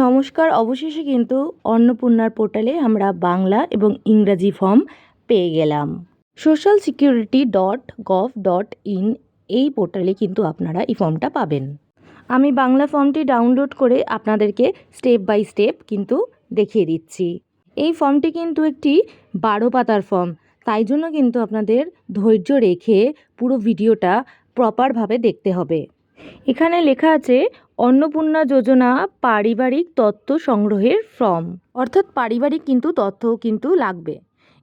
নমস্কার। অবশেষে কিন্তু অন্নপূর্ণার পোর্টালে আমরা বাংলা এবং ইংরাজি ফর্ম পেয়ে গেলাম। socialsecurity.gov.in এই পোর্টালে কিন্তু আপনারা এই ফর্মটা পাবেন। আমি বাংলা ফর্মটি ডাউনলোড করে আপনাদেরকে স্টেপ বাই স্টেপ কিন্তু দেখিয়ে দিচ্ছি। এই ফর্মটি কিন্তু একটি 12 পাতার ফর্ম, তাই জন্য কিন্তু আপনাদের ধৈর্য রেখে পুরো ভিডিওটা প্রপারভাবে দেখতে হবে। এখানে লেখা আছে অন্নপূর্ণা যোজনা পারিবারিক তথ্য সংগ্রহের ফর্ম, অর্থাৎ পারিবারিক কিন্তু তথ্যও কিন্তু লাগবে।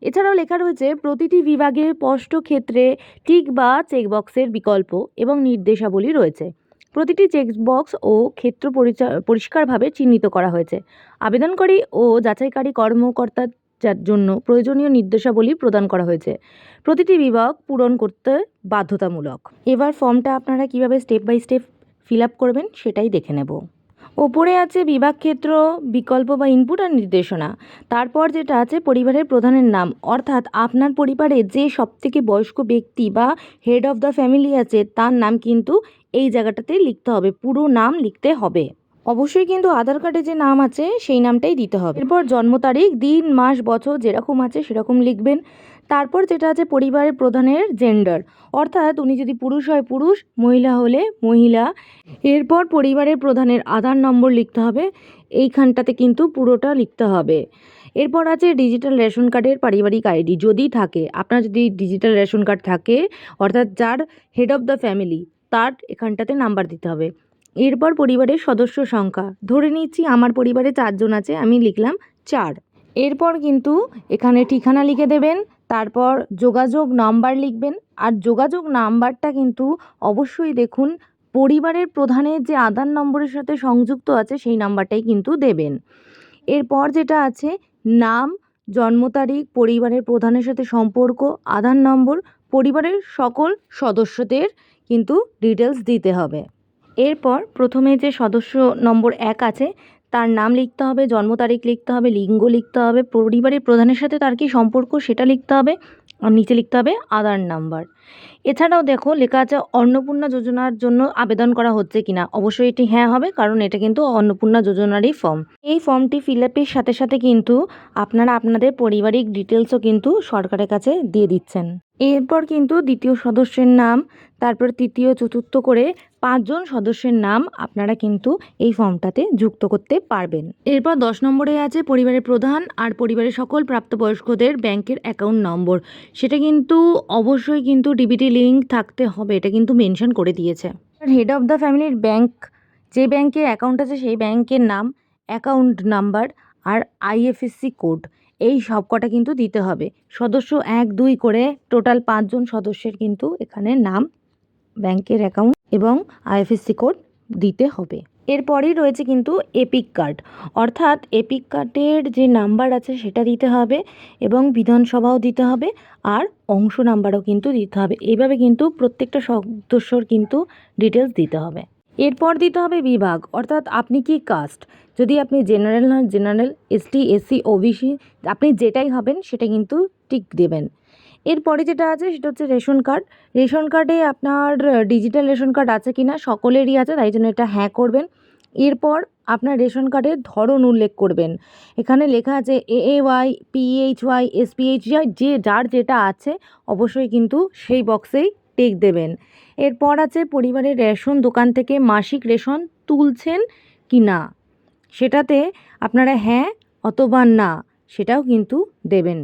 এছাড়াও লেখা রয়েছে প্রতিটি বিভাগের স্পষ্ট ক্ষেত্রে টিক বা চেকবক্সের বিকল্প এবং নির্দেশাবলী রয়েছে। প্রতিটি চেকবক্স ও ক্ষেত্র পরিষ্কারভাবে চিহ্নিত করা হয়েছে। আবেদনকারী ও যাচাইকারী কর্মকর্তার জন্য প্রয়োজনীয় নির্দেশাবলী প্রদান করা হয়েছে। প্রতিটি বিভাগ পূরণ করতে বাধ্যতামূলক। এবার ফর্মটা আপনারা কিভাবে step by step fill up করবেন সেটাই দেখে নেব। ওপরে আছে বিভাগ ক্ষেত্র বিকল্প বা ইনপুট আর নির্দেশনা। তারপর যেটা আছে পরিবারের প্রধানের নাম, অর্থাৎ আপনার পরিবারে যে সবথেকে বয়স্ক ব্যক্তি বা হেড অফ দ্য ফ্যামিলি আছে তার নাম কিন্তু এই জায়গাটাতে লিখতে হবে, পুরো নাম লিখতে হবে। অবশ্যই কিন্তু আধার কার্ডে যে নাম আছে সেই নামটাই দিতে হবে। এরপর জন্ম তারিখ, দিন, মাস, বছর যেরকম আছে সেরকম লিখবেন। তারপর যেটা আছে পরিবারের প্রধানের জেন্ডার, অর্থাৎ উনি যদি পুরুষ হয় পুরুষ, মহিলা হলে মহিলা। এরপর পরিবারের প্রধানের আধার নম্বর লিখতে হবে, এইখানটাতে কিন্তু পুরোটা লিখতে হবে। এরপর আছে ডিজিটাল রেশন কার্ডের পারিবারিক আইডি যদি থাকে, আপনার যদি ডিজিটাল রেশন কার্ড থাকে অর্থাৎ যার হেড অফ দ্য ফ্যামিলি তার এখানটাতে নাম্বার দিতে হবে। এরপর পরিবারের সদস্য সংখ্যা, ধরে নিচ্ছি আমার পরিবারে 4 জন আছে, আমি লিখলাম 4। এরপর কিন্তু এখানে ঠিকানা লিখে দেবেন, তারপর যোগাযোগ নাম্বার লিখবেন। আর যোগাযোগ নাম্বারটা কিন্তু অবশ্যই দেখুন পরিবারের প্রধানের যে আধার নম্বরের সাথে সংযুক্ত আছে সেই নাম্বারটাই কিন্তু দেবেন। এরপর যেটা আছে নাম, জন্ম তারিখ, পরিবারের প্রধানের সাথে সম্পর্ক, আধার নম্বর, পরিবারের সকল সদস্যদের কিন্তু ডিটেলস দিতে হবে। এরপর প্রথমে যে সদস্য নম্বর 1 আছে তার নাম লিখতে হবে, জন্ম তারিখ লিখতে হবে, লিঙ্গ লিখতে হবে, পরিবারের প্রধানের সাথে তার কী সম্পর্ক সেটা লিখতে হবে, আর নিচে লিখতে হবে আধার নাম্বার। এছাড়াও দেখো লেখা আছে অন্নপূর্ণা যোজনার জন্য আবেদন করা হচ্ছে কিনা। অবশ্যই এটি হ্যাঁ হবে, কারণ এটা কিন্তু অন্নপূর্ণা যোজনারই ফর্ম। এই ফর্মটি ফিল আপের সাথে সাথে কিন্তু আপনারা আপনাদের পারিবারিক ডিটেলসও কিন্তু সরকারের কাছে দিয়ে দিচ্ছেন। এরপর কিন্তু দ্বিতীয় সদস্যের নাম, তারপর তৃতীয়, চতুর্থ করে 5 জন সদস্যের নাম আপনারা কিন্তু এই ফর্মটাতে যুক্ত করতে পারবেন। এরপর 10 নম্বরে আছে পরিবারের প্রধান আর পরিবারের সকল প্রাপ্তবয়স্কদের ব্যাংকের অ্যাকাউন্ট নম্বর। সেটা কিন্তু অবশ্যই কিন্তু ডিবিটি লিঙ্ক থাকতে হবে, এটা কিন্তু মেনশন করে দিয়েছে। হেড অফ দ্য ফ্যামিলির ব্যাংক, যে ব্যাংকে অ্যাকাউন্ট আছে সেই ব্যাংকের নাম, অ্যাকাউন্ট নাম্বার আর আইএফএসসি কোড, এই সব কটা কিন্তু দিতে হবে। সদস্য 1, 2 করে টোটাল 5 জন সদস্যের কিন্তু এখানে নাম, ব্যাংকের অ্যাকাউন্ট এবং আইএফএসসি কোড দিতে হবে। এরপরেই রয়েছে কিন্তু এপিক কার্ড, অর্থাৎ এপিক কার্ডের যে নাম্বার আছে সেটা দিতে হবে এবং বিধানসভাও দিতে হবে আর অংশ নাম্বারও কিন্তু দিতে হবে। এইভাবে কিন্তু প্রত্যেকটা সদস্যর কিন্তু ডিটেলস দিতে হবে। এরপর দিতে হবে বিভাগ, অর্থাৎ আপনি কি কাস্ট, যদি আপনি জেনারেল হন জেনারেল, এসটি, এসসি, ওবিসি, আপনি যেটাই হবেন সেটা কিন্তু টিক দেবেন। এরপরে যেটা আছে সেটা হচ্ছে রেশন কার্ড। রেশন কার্ডে আপনার ডিজিটাল রেশন কার্ড আছে কি না, সকলেরই আছে, তাই জন্য এটা হ্যাঁ করবেন। এরপর আপনার রেশন কার্ডের ধরন উল্লেখ করবেন। এখানে লেখা আছে এএওয়াই, পিএইচওয়াই, এসপিএইচওয়াই, যে যার যেটা আছে অবশ্যই কিন্তু সেই বক্সেই টিক দেবেন। এরপর আছে পরিবারের রেশন দোকান থেকে মাসিক রেশন তুলছেন কি না, সেটাতে আপনারা হ্যাঁ অথবা না সেটাও কিন্তু দেবেন।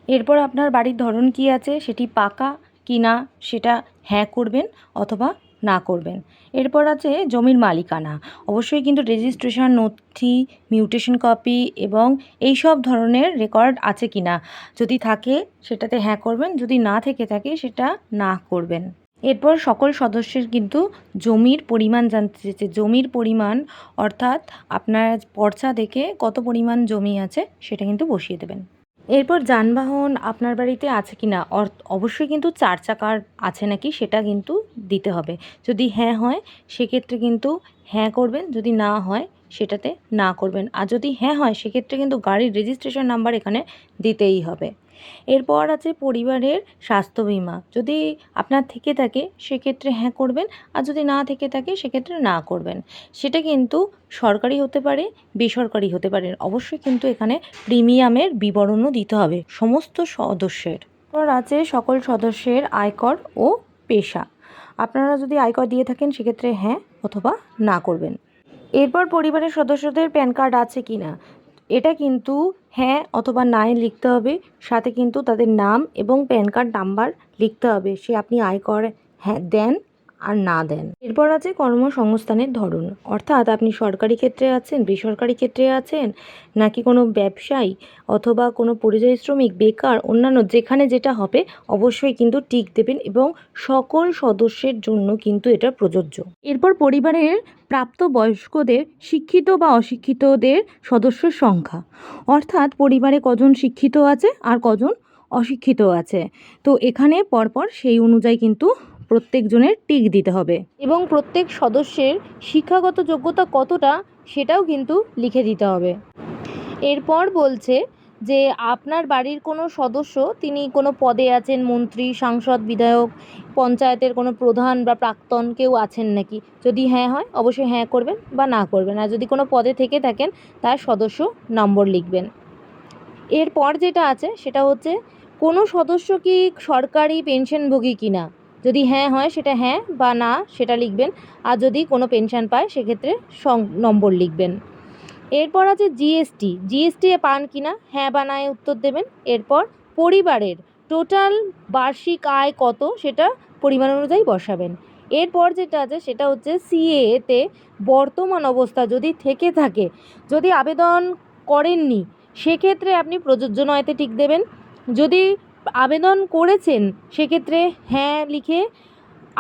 এরপর আপনার বাড়ির ধরন কী আছে, সেটি পাকা কি না সেটা হ্যাঁ করবেন অথবা না করবেন। এরপর আছে জমির মালিকানা, অবশ্যই কিন্তু রেজিস্ট্রেশন নথি, মিউটেশন কপি এবং এই সব ধরনের রেকর্ড আছে কি না, যদি থাকে সেটাতে হ্যাঁ করবেন, যদি না থেকে থাকে সেটা না করবেন। এরপর সকল সদস্যের কিন্তু জমির পরিমাণ জানতে চেয়েছে, জমির পরিমাণ অর্থাৎ আপনার পর্চা দেখে কত পরিমাণ জমি আছে সেটা কিন্তু বসিয়ে দেবেন। এরপর যানবাহন আপনার বাড়িতে আছে কি না, অবশ্যই কিন্তু 4 চাকার আছে নাকি সেটা কিন্তু দিতে হবে। যদি হ্যাঁ হয় সেক্ষেত্রে কিন্তু হ্যাঁ করবেন, যদি না হয় সেটাতে না করবেন। আর যদি হ্যাঁ হয় সেক্ষেত্রে কিন্তু গাড়ির রেজিস্ট্রেশন নাম্বার এখানে দিতেই হবে। এরপর আছে পরিবারের স্বাস্থ্য বিমা, যদি আপনার থেকে থাকে সেক্ষেত্রে হ্যাঁ করবেন, আর যদি না থেকে থাকে সেক্ষেত্রে না করবেন। সেটা কিন্তু সরকারি হতে পারে, বেসরকারি হতে পারে। অবশ্যই কিন্তু এখানে প্রিমিয়ামের বিবরণও দিতে হবে সমস্ত সদস্যের। এরপর আছে সকল সদস্যের আয়কর ও পেশা। আপনারা যদি আয়কর দিয়ে থাকেন সেক্ষেত্রে হ্যাঁ অথবা না করবেন। এরপর পরিবারের সদস্যদের প্যান কার্ড আছে কি না, এটা কিন্তু হ্যাঁ অথবা নাই লিখতে হবে। সাথে কিন্তু তাদের নাম এবং প্যান কার্ড নাম্বার লিখতে হবে, সে আপনি আয়কর হ্যাঁ দেন আর না দেন। এরপর আছে কর্মসংস্থানের ধরন, অর্থাৎ আপনি সরকারি ক্ষেত্রে আছেন, বেসরকারি ক্ষেত্রে আছেন, নাকি কোনো ব্যবসায়ী অথবা কোনো পরিযায়ী শ্রমিক, বেকার, অন্যান্য যেখানে যেটা হবে অবশ্যই কিন্তু টিক দেবেন এবং সকল সদস্যের জন্য কিন্তু এটা প্রযোজ্য। এরপর পরিবারের প্রাপ্তবয়স্কদের শিক্ষিত বা অশিক্ষিতদের সদস্যের সংখ্যা, অর্থাৎ পরিবারে কজন শিক্ষিত আছে আর কজন অশিক্ষিত আছে, তো এখানে পরপর সেই অনুযায়ী কিন্তু প্রত্যেকজনের টিক দিতে হবে এবং প্রত্যেক সদস্যের শিক্ষাগত যোগ্যতা কতটা সেটাও কিন্তু লিখে দিতে হবে। এরপর বলছে যে আপনার বাড়ির কোনো সদস্য তিনি কোনো পদে আছেন, মন্ত্রী, সাংসদ, বিধায়ক, পঞ্চায়েতের কোনো প্রধান বা প্রাক্তন কেউ আছেন নাকি। যদি হ্যাঁ হয় অবশ্যই হ্যাঁ করবেন বা না করবেন, আর যদি কোনো পদে থেকে থাকেন তার সদস্য নম্বর লিখবেন। এরপর যেটা আছে সেটা হচ্ছে কোনো সদস্য কি সরকারি পেনশনভোগী কি না, যদি হ্যাঁ হয় সেটা হ্যাঁ বা না সেটা লিখবেন, আর যদি কোনো পেনশন পায় সেক্ষেত্রে নম্বর লিখবেন। এরপর আছে জিএসটি পান কি না, হ্যাঁ বা না উত্তর দেবেন। এরপর পরিবারের টোটাল বার্ষিক আয় কত সেটা পরিমাণ অনুযায়ী বসাবেন। এরপর যেটা আছে সেটা হচ্ছে সিএতে বর্তমান অবস্থা যদি থেকে থাকে, যদি আবেদন করেননি সেক্ষেত্রে আপনি প্রযোজ্য নয়তে টিক দেবেন। যদি আবেদন করেছেন সেক্ষেত্রে হ্যাঁ লিখে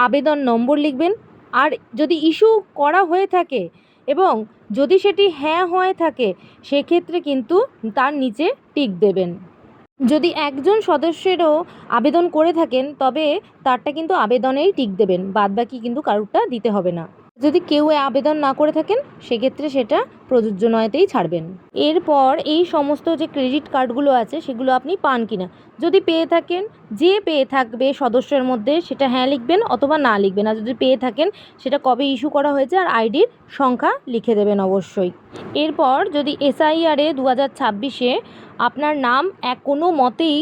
আবেদন নম্বর লিখবেন। আর যদি ইস্যু করা হয়ে থাকে এবং যদি সেটি হ্যাঁ হয়ে থাকে সেক্ষেত্রে কিন্তু তার নিচে টিক দেবেন। যদি একজন সদস্যেরও আবেদন করে থাকেন তবে তারটা কিন্তু আবেদনেই টিক দেবেন, বাদবাকি কিন্তু কারোরটা দিতে হবে না। যদি কেউ আবেদন না করে থাকেন সেক্ষেত্রে সেটা প্রযোজ্য নয়তেই ছাড়বেন। এরপর এই সমস্ত যে ক্রেডিট কার্ডগুলো আছে সেগুলো আপনি পান কিনা, যদি পেয়ে থাকেন, যে পেয়ে থাকবে সদস্যের মধ্যে সেটা হ্যাঁ লিখবেন অথবা না লিখবেন, আর যদি পেয়ে থাকেন সেটা কবে ইস্যু করা হয়েছে আর আইডির সংখ্যা লিখে দেবেন অবশ্যই। এরপর যদি এসআইআরে 2026-এ আপনার নাম কোনো মতেই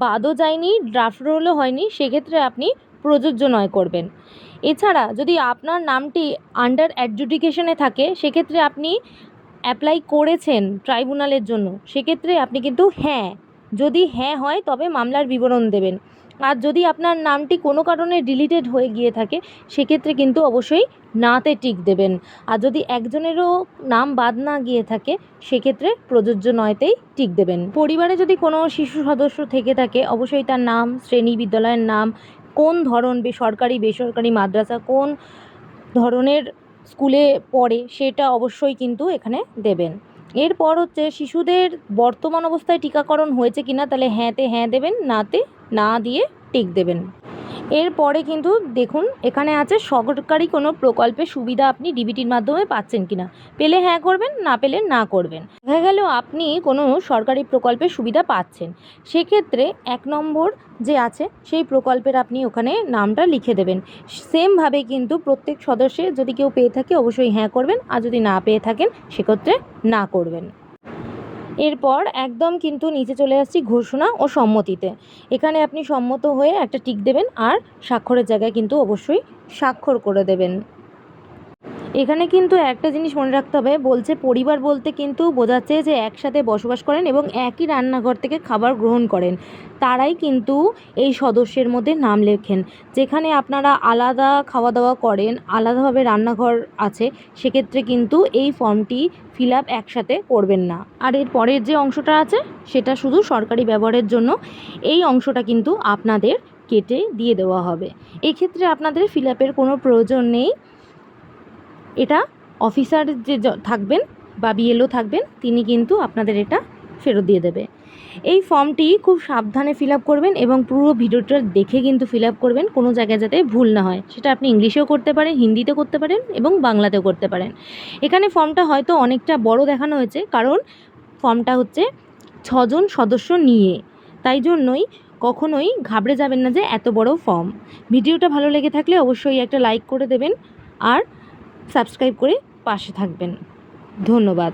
বাদও যায়নি, ড্রাফট রোলও হয়নি, সেক্ষেত্রে আপনি প্রযোজ্য নয় করবেন। এছাড়া যদি আপনার নামটি আন্ডার অ্যাডজুডিকেশনে থাকে সেক্ষেত্রে আপনি অ্যাপ্লাই করেছেন ট্রাইব্যুনালের জন্য, সেক্ষেত্রে আপনি কিন্তু হ্যাঁ, যদি হ্যাঁ হয় তবে মামলার বিবরণ দেবেন। আর যদি আপনার নামটি কোনো কারণে ডিলিটেড হয়ে গিয়ে থাকে সেক্ষেত্রে কিন্তু অবশ্যই নাতে টিক দেবেন। আর যদি একজনেরও নাম বাদ না গিয়ে থাকে সেক্ষেত্রে প্রযোজ্য নয়তেই টিক দেবেন। পরিবারে যদি কোনো শিশু সদস্য থেকে থাকে অবশ্যই তার নাম, শ্রেণী, বিদ্যালয়ের নাম, কোন ধরন, সরকারি, বেসরকারি, মাদ্রাসা, কোন ধরনের স্কুলে পড়ে সেটা অবশ্যই কিন্তু এখানে দেবেন। এরপর হচ্ছে শিশুদের বর্তমান অবস্থায় টিকাকরণ হয়েছে কিনা, তাহলে হ্যাঁতে হ্যাঁ দেবেন, নাতে না দিয়ে টিক দেবেন। এরপরে কিন্তু দেখুন এখানে আছে সরকারি কোনো প্রকল্পের সুবিধা আপনি ডিবিটির মাধ্যমে পাচ্ছেন কিনা, পেলে হ্যাঁ করবেন, না পেলে না করবেন। দেখা গেল আপনি কোনো সরকারি প্রকল্পের সুবিধা পাচ্ছেন, সেক্ষেত্রে 1 নম্বর যে আছে সেই প্রকল্পের আপনি ওখানে নামটা লিখে দেবেন। সেমভাবে কিন্তু প্রত্যেক সদস্যের যদি কেউ পেয়ে থাকে অবশ্যই হ্যাঁ করবেন, আর যদি না পেয়ে থাকেন সেক্ষেত্রে না করবেন। এরপর একদম কিন্তু নিচে চলে আসছি ঘোষণা ও সম্মতিতে। এখানে আপনি সম্মত হয়ে একটা টিক দেবেন আর স্বাক্ষরের জায়গায় কিন্তু অবশ্যই স্বাক্ষর করে দেবেন। এখানে কিন্তু একটা জিনিস মনে রাখতে হবে, বলছে পরিবার বলতে কিন্তু বোঝাচ্ছে যে একসাথে বসবাস করেন এবং একই রান্নাঘর থেকে খাবার গ্রহণ করেন, তারাই কিন্তু এই সদস্যের মধ্যে নাম লেখেন। যেখানে আপনারা আলাদা খাওয়া দাওয়া করেন, আলাদাভাবে রান্নাঘর আছে, সেক্ষেত্রে কিন্তু এই ফর্মটি ফিল আপ একসাথে করবেন না। আর এর পরের যে অংশটা আছে সেটা শুধু সরকারি ব্যবহারের জন্য, এই অংশটা কিন্তু আপনাদের কেটে দিয়ে দেওয়া হবে। এক্ষেত্রে আপনাদের ফিল আপের কোনো প্রয়োজন নেই, এটা অফিসার যে থাকবেন বা বিএলও থাকবেন তিনি কিন্তু আপনাদের এটা ফেরত দিয়ে দেবে। এই ফর্মটি খুব সাবধানে ফিল আপ করবেন এবং পুরো ভিডিওটা দেখে কিন্তু ফিল আপ করবেন, কোনো জায়গায় যাতে ভুল না হয়। সেটা আপনি ইংলিশেও করতে পারেন, হিন্দিতে করতে পারেন এবং বাংলাতেও করতে পারেন। এখানে ফর্মটা হয়তো অনেকটা বড় দেখানো হয়েছে, কারণ ফর্মটা হচ্ছে 6 জন সদস্য নিয়ে, তাই জন্যই কখনোই ঘাবড়ে যাবেন না যে এত বড় ফর্ম। ভিডিওটা ভালো লেগে থাকলে অবশ্যই একটা লাইক করে দেবেন আর সাবস্ক্রাইব করে পাশে থাকবেন। ধন্যবাদ।